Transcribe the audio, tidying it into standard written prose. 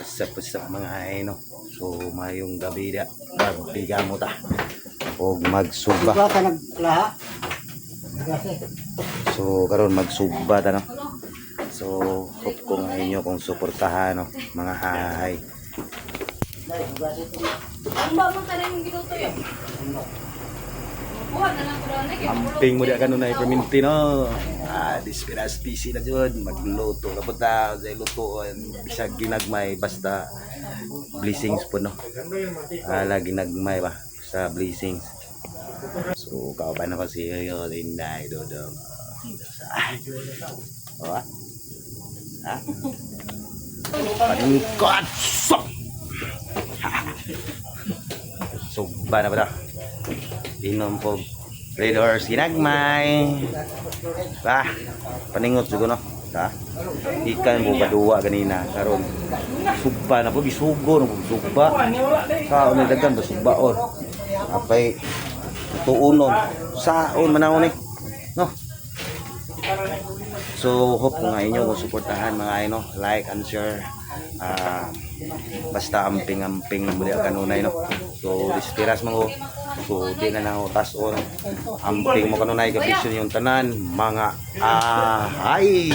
Pusap-pusap mga ay no. So mayong gabi da. Magbiga mo ta. O magsugba. Diba ka naglaha? So karon magsugba ta no. So hope ko nga inyo kung suportahan no mga hay. Ang ba mo tayo yung ginuto yun? Buhat na lang ko doon. Amping mo di kanunay perminti no. Dispiras PC na jud magluto ka punta sa lutoan bisag ginagmay basta blessings po no. Lagi nagmay ba sa blessings. So kauban na ko si yo Inday Dodong. Oh. Paningkot. Sugba na ba ta? Inom po Red Horse ginagmay. Paningot siguro no. Ikan po padua kanina karon. Sugba na po bisugo no sugba. Kaon ni dagan basugbaon. Apay tuunon saon manawon ni. No. So hope nga inyo kung suportahan mga ay no, like and share. Basta amping-amping muli ang kanunay no. So dispiras mo. So di na nang tason. Amping mo kanunay kapisyon yung tanan mga ay